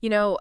You know,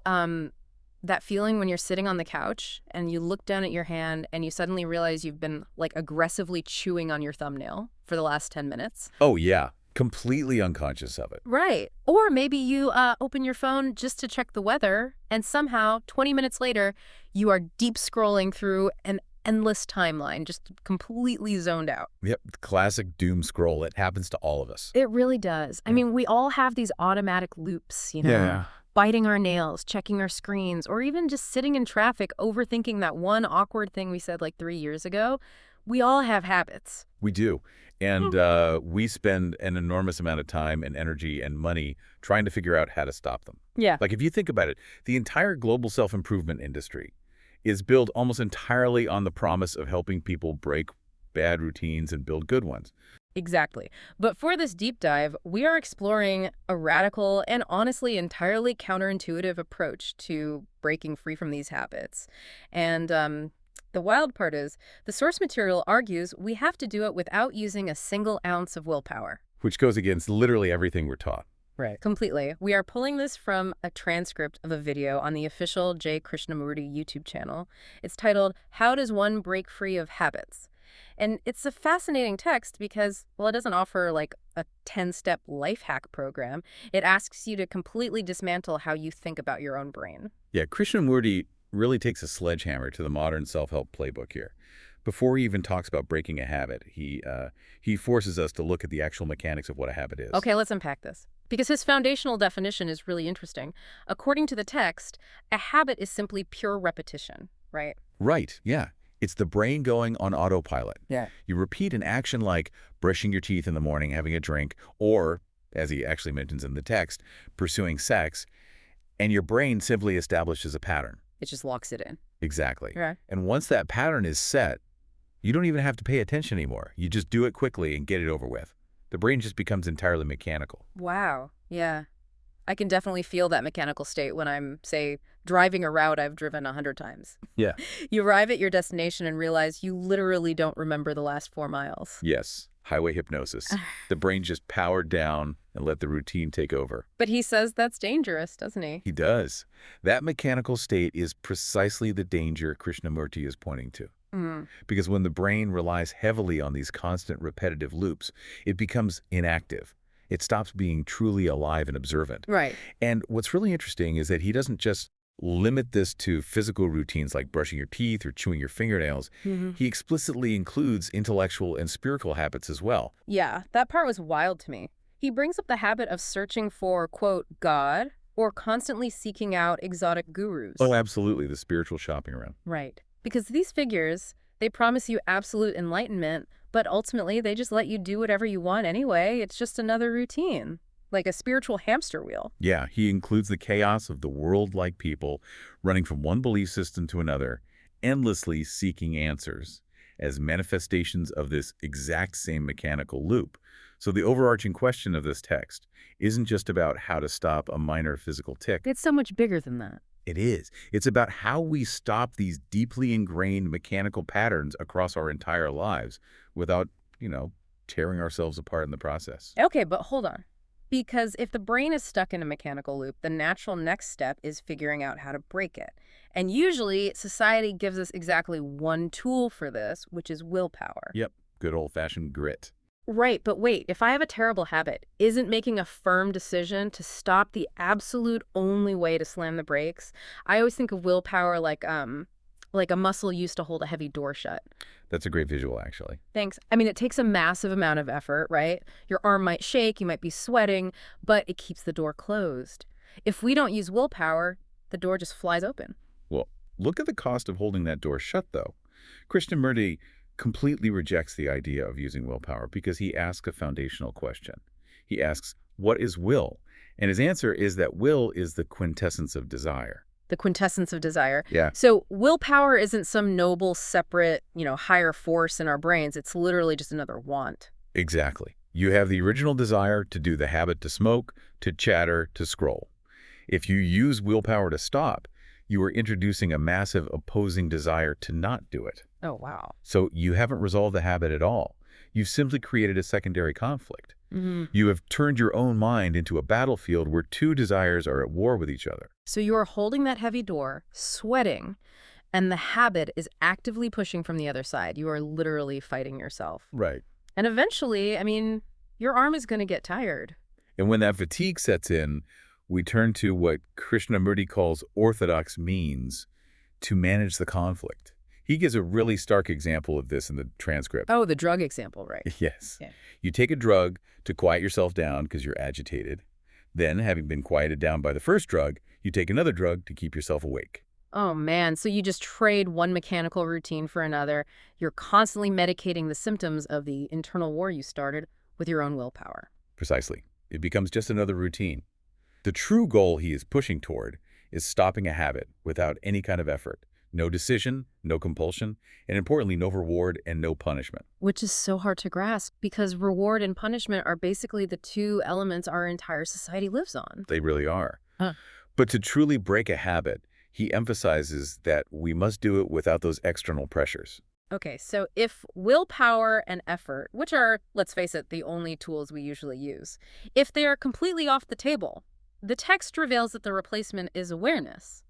that feeling when you're sitting on the couch and you look down at your hand and you suddenly realize you've been like aggressively chewing on your thumbnail for the last 10 minutes. Oh, yeah. Completely unconscious of it. Right. Or maybe you open your phone just to check the weather and somehow 20 minutes later you are deep scrolling through an endless timeline, just completely zoned out. Yep. Classic doom scroll. It happens to all of us. It really does. I mean, we all have these automatic loops, Yeah. biting our nails, checking our screens, or even just sitting in traffic overthinking that one awkward thing we said like 3 years ago. We all have habits. We do. And we spend an enormous amount of time and energy and money trying to figure out how to stop them. Yeah. Like, if you think about it, the entire global self-improvement industry is built almost entirely on the promise of helping people break bad routines and build good ones. Exactly. But for this deep dive, we are exploring a radical and honestly entirely counterintuitive approach to breaking free from these habits. And the wild part is, the source material argues we have to do it without using a single ounce of willpower. Which goes against literally everything we're taught. Right. Completely. We are pulling this from a transcript of a video on the official J. Krishnamurti YouTube channel. It's titled, How Does One Break Free of Habits? And it's a fascinating text because, well, it doesn't offer like a 10-step life hack program. It asks you to completely dismantle how you think about your own brain. Yeah, Krishnamurti really takes a sledgehammer to the modern self-help playbook here. Before he even talks about breaking a habit, he forces us to look at the actual mechanics of what a habit is. Okay, let's unpack this. Because his foundational definition is really interesting. According to the text, a habit is simply pure repetition, right? Right, yeah. It's the brain going on autopilot. Yeah. You repeat an action like brushing your teeth in the morning, having a drink, or, as he actually mentions in the text, pursuing sex, and your brain simply establishes a pattern. It just locks it in. Exactly. Right. And once that pattern is set, you don't even have to pay attention anymore. You just do it quickly and get it over with. The brain just becomes entirely mechanical. Wow. Yeah. I can definitely feel that mechanical state when I'm, say, driving a route I've driven 100 times. Yeah. You arrive at your destination and realize you literally don't remember the last 4 miles. Yes. Highway hypnosis. The brain just powered down and let the routine take over. But he says that's dangerous, doesn't he? He does. That mechanical state is precisely the danger Krishnamurti is pointing to. Because when the brain relies heavily on these constant repetitive loops, it becomes inactive. It stops being truly alive and observant. Right. And what's really interesting is that he doesn't just limit this to physical routines like brushing your teeth or chewing your fingernails. He explicitly includes intellectual and spiritual habits as well. Yeah, that part was wild to me. He brings up the habit of searching for, quote, God, or constantly seeking out exotic gurus. Oh, absolutely. The spiritual shopping around. Right. Because these figures, they promise you absolute enlightenment, but ultimately they just let you do whatever you want anyway. It's just another routine, like a spiritual hamster wheel. Yeah, he includes the chaos of the world like people running from one belief system to another, endlessly seeking answers as manifestations of this exact same mechanical loop. So the overarching question of this text isn't just about how to stop a minor physical tic. It's so much bigger than that. It is. It's about how we stop these deeply ingrained mechanical patterns across our entire lives without, tearing ourselves apart in the process. Okay, but hold on. Because if the brain is stuck in a mechanical loop, the natural next step is figuring out how to break it. And usually, society gives us exactly one tool for this, which is willpower. Yep, good old-fashioned grit. Right, but wait, if I have a terrible habit, isn't making a firm decision to stop the absolute only way to slam the brakes? I always think of willpower like a muscle used to hold a heavy door shut. That's a great visual, actually. Thanks. I mean, it takes a massive amount of effort, right? Your arm might shake, you might be sweating, but it keeps the door closed. If we don't use willpower, the door just flies open. Well, look at the cost of holding that door shut, though. Krishnamurti completely rejects the idea of using willpower because he asks a foundational question. He asks, what is will? And his answer is that will is the quintessence of desire. The quintessence of desire. Yeah. So willpower isn't some noble, separate, higher force in our brains. It's literally just another want. Exactly. You have the original desire to do the habit to smoke, to chatter, to scroll. If you use willpower to stop, you are introducing a massive opposing desire to not do it. Oh, wow. So you haven't resolved the habit at all. You've simply created a secondary conflict. Hmm. You have turned your own mind into a battlefield where two desires are at war with each other. So you are holding that heavy door, sweating, and the habit is actively pushing from the other side. You are literally fighting yourself. Right. And eventually, I mean, your arm is going to get tired. And when that fatigue sets in, we turn to what Krishnamurti calls orthodox means to manage the conflict. He gives a really stark example of this in the transcript. Oh, the drug example, right? Yes. Yeah. You take a drug to quiet yourself down because you're agitated. Then, having been quieted down by the first drug, you take another drug to keep yourself awake. Oh, man. So you just trade one mechanical routine for another. You're constantly medicating the symptoms of the internal war you started with your own willpower. Precisely. It becomes just another routine. The true goal he is pushing toward is stopping a habit without any kind of effort. No decision, no compulsion, and importantly, no reward and no punishment. Which is so hard to grasp because reward and punishment are basically the two elements our entire society lives on. They really are. Huh. But to truly break a habit, he emphasizes that we must do it without those external pressures. Okay, so if willpower and effort, which are, let's face it, the only tools we usually use, if they are completely off the table, the text reveals that the replacement is awareness.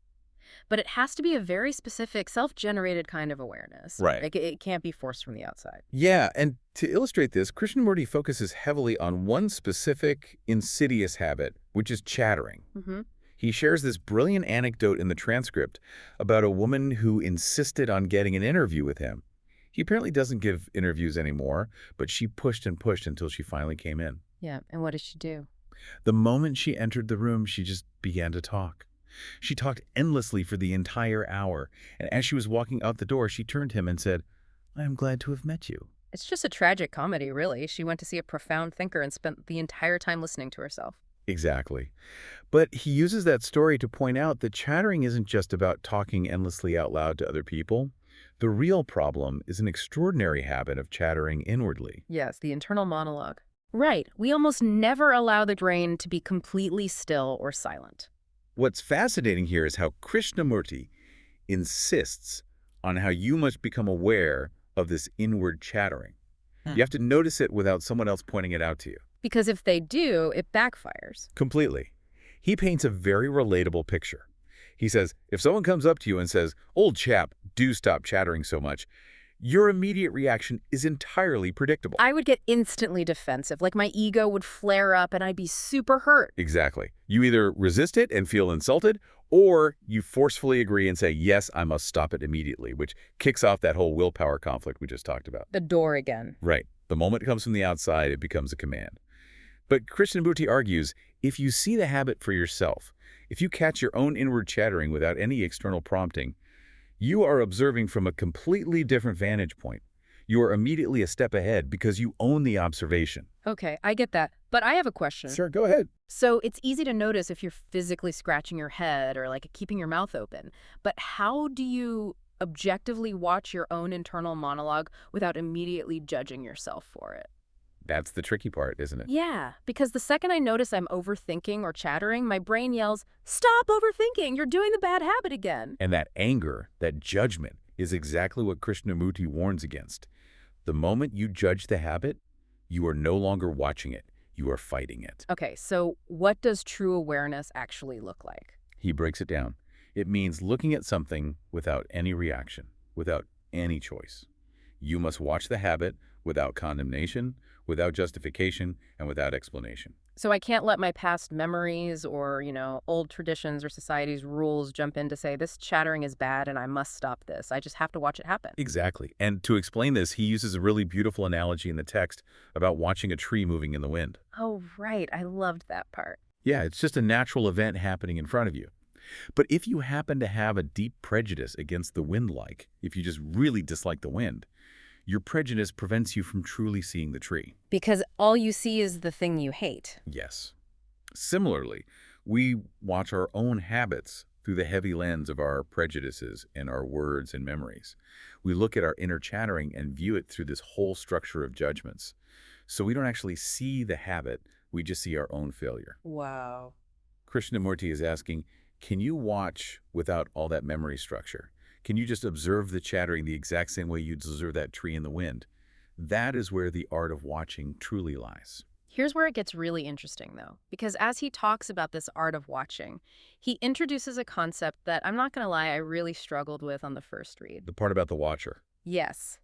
But it has to be a very specific, self-generated kind of awareness. Right. Like it can't be forced from the outside. Yeah, and to illustrate this, Krishnamurti focuses heavily on one specific insidious habit, which is chattering. Mm-hmm. He shares this brilliant anecdote in the transcript about a woman who insisted on getting an interview with him. He apparently doesn't give interviews anymore, but she pushed and pushed until she finally came in. Yeah, and what did she do? The moment she entered the room, she just began to talk. She talked endlessly for the entire hour, and as she was walking out the door, she turned to him and said, "I am glad to have met you." It's just a tragic comedy, really. She went to see a profound thinker and spent the entire time listening to herself. Exactly. But he uses that story to point out that chattering isn't just about talking endlessly out loud to other people. The real problem is an extraordinary habit of chattering inwardly. Yes, the internal monologue. Right. We almost never allow the brain to be completely still or silent. What's fascinating here is how Krishnamurti insists on how you must become aware of this inward chattering. You have to notice it without someone else pointing it out to you. Because if they do, it backfires. Completely. He paints a very relatable picture. He says, if someone comes up to you and says, "Old chap, do stop chattering so much," your immediate reaction is entirely predictable. I would get instantly defensive, like my ego would flare up and I'd be super hurt. Exactly. You either resist it and feel insulted, or you forcefully agree and say, "Yes, I must stop it immediately," which kicks off that whole willpower conflict we just talked about. The door again. Right. The moment it comes from the outside, it becomes a command. But Krishnamurti argues, if you see the habit for yourself, if you catch your own inward chattering without any external prompting, you are observing from a completely different vantage point. You are immediately a step ahead because you own the observation. Okay, I get that. But I have a question. Sure, go ahead. So it's easy to notice if you're physically scratching your head or like keeping your mouth open. But how do you objectively watch your own internal monologue without immediately judging yourself for it? That's the tricky part, isn't it? Yeah, because the second I notice I'm overthinking or chattering, my brain yells, "Stop overthinking, you're doing the bad habit again." And that anger, that judgment, is exactly what Krishnamurti warns against. The moment you judge the habit, you are no longer watching it. You are fighting it. Okay, so what does true awareness actually look like? He breaks it down. It means looking at something without any reaction, without any choice. You must watch the habit without condemnation, without justification, and without explanation. So I can't let my past memories or, old traditions or society's rules jump in to say this chattering is bad and I must stop this. I just have to watch it happen. Exactly. And to explain this, he uses a really beautiful analogy in the text about watching a tree moving in the wind. Oh, right. I loved that part. Yeah, it's just a natural event happening in front of you. But if you happen to have a deep prejudice against the wind-like, if you just really dislike the wind, your prejudice prevents you from truly seeing the tree. Because all you see is the thing you hate. Yes. Similarly, we watch our own habits through the heavy lens of our prejudices and our words and memories. We look at our inner chattering and view it through this whole structure of judgments. So we don't actually see the habit, we just see our own failure. Wow. Krishnamurti is asking, can you watch without all that memory structure? Can you just observe the chattering the exact same way you'd observe that tree in the wind? That is where the art of watching truly lies. Here's where it gets really interesting, though, because as he talks about this art of watching, he introduces a concept that I'm not going to lie, I really struggled with on the first read. The part about the watcher. Yes.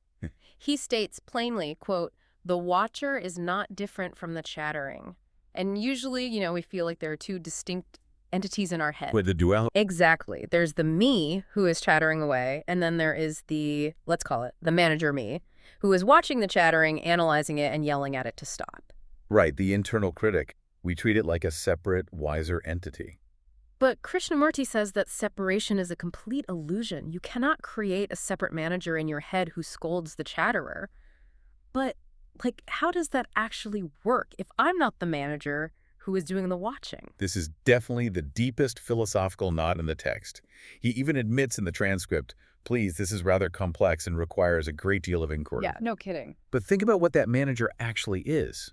He states plainly, quote, "The watcher is not different from the chattering." And usually, we feel like there are two distinct entities in our head. With the duality. Exactly. There's the me who is chattering away, and then there is let's call it, the manager me, who is watching the chattering, analyzing it, and yelling at it to stop. Right, the internal critic. We treat it like a separate, wiser entity. But Krishnamurti says that separation is a complete illusion. You cannot create a separate manager in your head who scolds the chatterer. But, how does that actually work if I'm not the manager who is doing the watching? This is definitely the deepest philosophical knot in the text. He even admits in the transcript, please, this is rather complex and requires a great deal of inquiry. Yeah, no kidding. But think about what that manager actually is.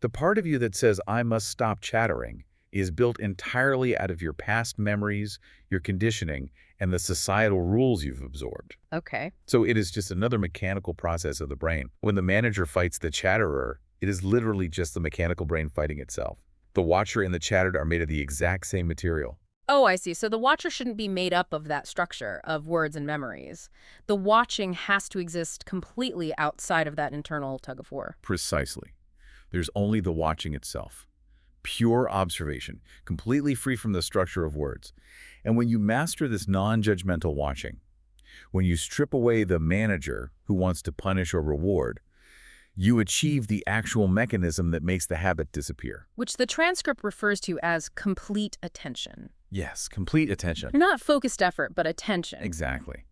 The part of you that says, I must stop chattering, is built entirely out of your past memories, your conditioning, and the societal rules you've absorbed. Okay. So it is just another mechanical process of the brain. When the manager fights the chatterer, it is literally just the mechanical brain fighting itself. The watcher and the chattered are made of the exact same material. Oh, I see. So the watcher shouldn't be made up of that structure of words and memories. The watching has to exist completely outside of that internal tug-of-war. Precisely. There's only the watching itself. Pure observation, completely free from the structure of words. And when you master this non-judgmental watching, when you strip away the manager who wants to punish or reward, you achieve the actual mechanism that makes the habit disappear. Which the transcript refers to as complete attention. Yes, complete attention. Not focused effort, but attention. Exactly.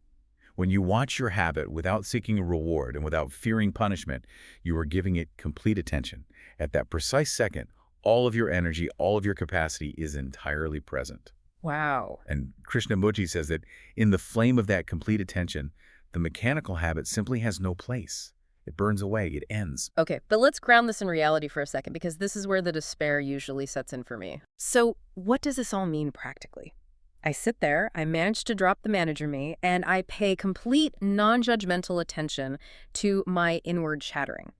When you watch your habit without seeking a reward and without fearing punishment, you are giving it complete attention. At that precise second, all of your energy, all of your capacity is entirely present. Wow. And Krishnamurti says that in the flame of that complete attention, the mechanical habit simply has no place. It burns away. It ends. Okay, but let's ground this in reality for a second, because this is where the despair usually sets in for me. So what does this all mean practically? I sit there, I manage to drop the manager me, and I pay complete non-judgmental attention to my inward chattering.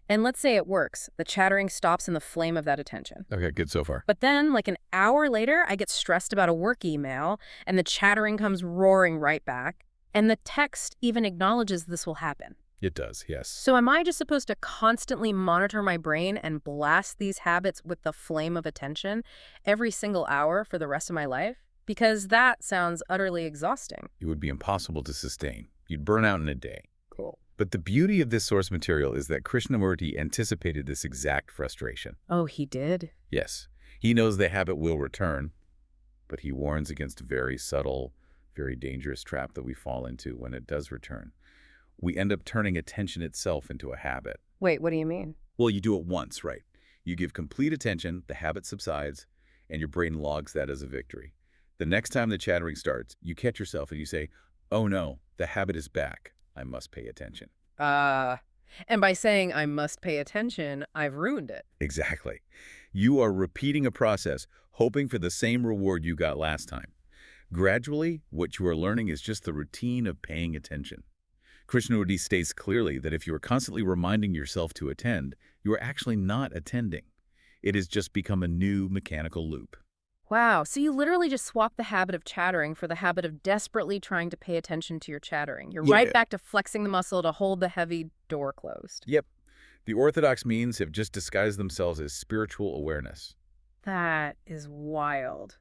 And let's say it works. The chattering stops in the flame of that attention. Okay, good so far. But then, like an hour later, I get stressed about a work email, and the chattering comes roaring right back. And the text even acknowledges this will happen. It does, yes. So am I just supposed to constantly monitor my brain and blast these habits with the flame of attention every single hour for the rest of my life? Because that sounds utterly exhausting. It would be impossible to sustain. You'd burn out in a day. Cool. But the beauty of this source material is that Krishnamurti anticipated this exact frustration. Oh, he did? Yes, he knows the habit will return, but he warns against a very subtle, very dangerous trap that we fall into when it does return. We end up turning attention itself into a habit. Wait, what do you mean? Well, you do it once, right? You give complete attention, the habit subsides, and your brain logs that as a victory. The next time the chattering starts, you catch yourself and you say, oh no, the habit is back. I must pay attention. And by saying I must pay attention, I've ruined it. Exactly. You are repeating a process, hoping for the same reward you got last time. Gradually, what you are learning is just the routine of paying attention. Krishnamurti states clearly that if you are constantly reminding yourself to attend, you are actually not attending. It has just become a new mechanical loop. Wow, so you literally just swap the habit of chattering for the habit of desperately trying to pay attention to your chattering. You're right back to flexing the muscle to hold the heavy door closed. Yep. The orthodox means have just disguised themselves as spiritual awareness. That is wild.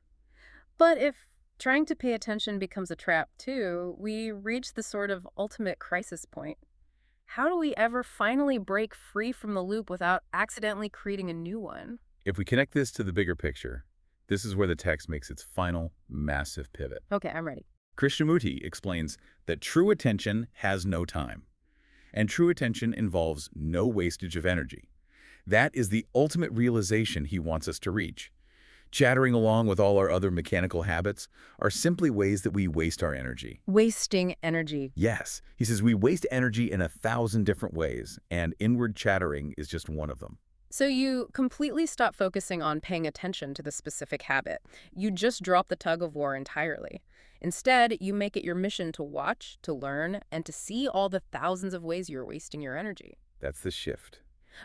But if trying to pay attention becomes a trap too, we reach the sort of ultimate crisis point. How do we ever finally break free from the loop without accidentally creating a new one? If we connect this to the bigger picture, this is where the text makes its final, massive pivot. Okay, I'm ready. Krishnamurti explains that true attention has no time, and true attention involves no wastage of energy. That is the ultimate realization he wants us to reach. Chattering along with all our other mechanical habits are simply ways that we waste our energy. Wasting energy. Yes, he says we waste energy in 1,000 different ways, and inward chattering is just one of them. So you completely stop focusing on paying attention to the specific habit. You just drop the tug-of-war entirely. Instead, you make it your mission to watch, to learn, and to see all the thousands of ways you're wasting your energy. That's the shift.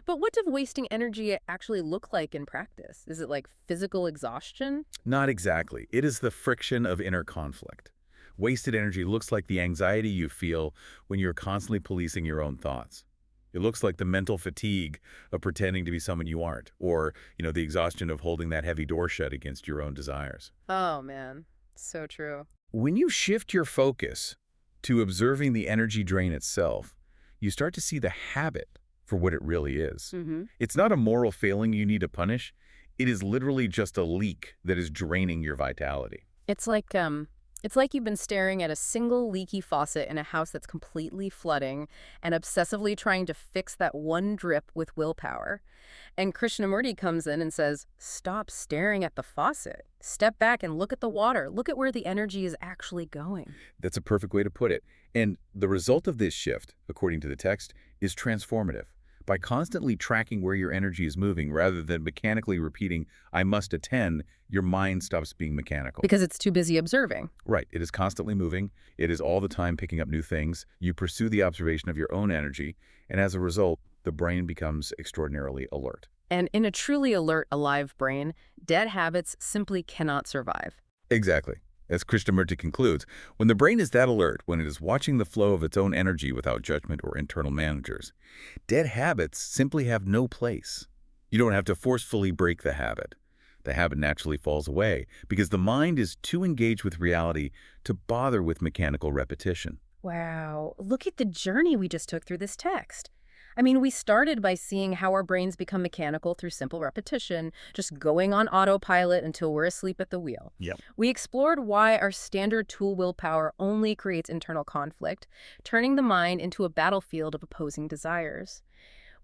But what does wasting energy actually look like in practice? Is it like physical exhaustion? Not exactly. It is the friction of inner conflict. Wasted energy looks like the anxiety you feel when you're constantly policing your own thoughts. It looks like the mental fatigue of pretending to be someone you aren't, or, the exhaustion of holding that heavy door shut against your own desires. Oh, man. So true. When you shift your focus to observing the energy drain itself, you start to see the habit for what it really is. Mm-hmm. It's not a moral failing you need to punish. It is literally just a leak that is draining your vitality. It's like you've been staring at a single leaky faucet in a house that's completely flooding and obsessively trying to fix that one drip with willpower. And Krishnamurti comes in and says, "Stop staring at the faucet. Step back and look at the water. Look at where the energy is actually going." That's a perfect way to put it. And the result of this shift, according to the text, is transformative. By constantly tracking where your energy is moving rather than mechanically repeating, "I must attend," your mind stops being mechanical. Because it's too busy observing. Right. It is constantly moving. It is all the time picking up new things. You pursue the observation of your own energy, and as a result, the brain becomes extraordinarily alert. And in a truly alert, alive brain, dead habits simply cannot survive. Exactly. As Krishnamurti concludes, when the brain is that alert, when it is watching the flow of its own energy without judgment or internal managers, dead habits simply have no place. You don't have to forcefully break the habit. The habit naturally falls away because the mind is too engaged with reality to bother with mechanical repetition. Wow, look at the journey we just took through this text. I mean, we started by seeing how our brains become mechanical through simple repetition, just going on autopilot until we're asleep at the wheel. Yep. We explored why our standard tool willpower only creates internal conflict, turning the mind into a battlefield of opposing desires.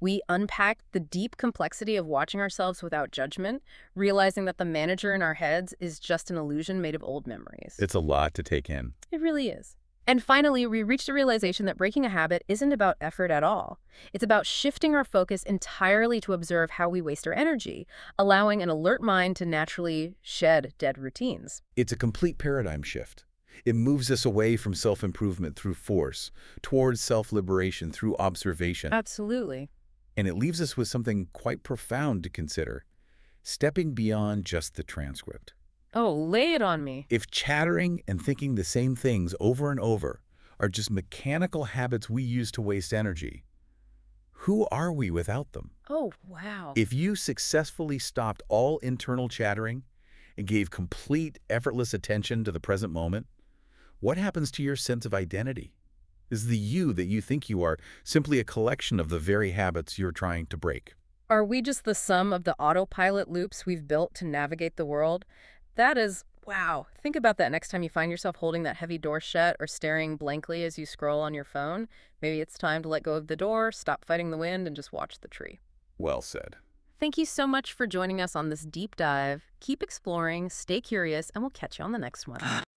We unpacked the deep complexity of watching ourselves without judgment, realizing that the manager in our heads is just an illusion made of old memories. It's a lot to take in. It really is. And finally, we reached a realization that breaking a habit isn't about effort at all. It's about shifting our focus entirely to observe how we waste our energy, allowing an alert mind to naturally shed dead routines. It's a complete paradigm shift. It moves us away from self-improvement through force, towards self-liberation through observation. Absolutely. And it leaves us with something quite profound to consider, stepping beyond just the transcript. Oh, lay it on me. If chattering and thinking the same things over and over are just mechanical habits we use to waste energy, who are we without them? Oh, wow. If you successfully stopped all internal chattering and gave complete, effortless attention to the present moment, what happens to your sense of identity? Is the you that you think you are simply a collection of the very habits you're trying to break? Are we just the sum of the autopilot loops we've built to navigate the world? That is, wow. Think about that next time you find yourself holding that heavy door shut or staring blankly as you scroll on your phone. Maybe it's time to let go of the door, stop fighting the wind, and just watch the tree. Well said. Thank you so much for joining us on this deep dive. Keep exploring, stay curious, and we'll catch you on the next one.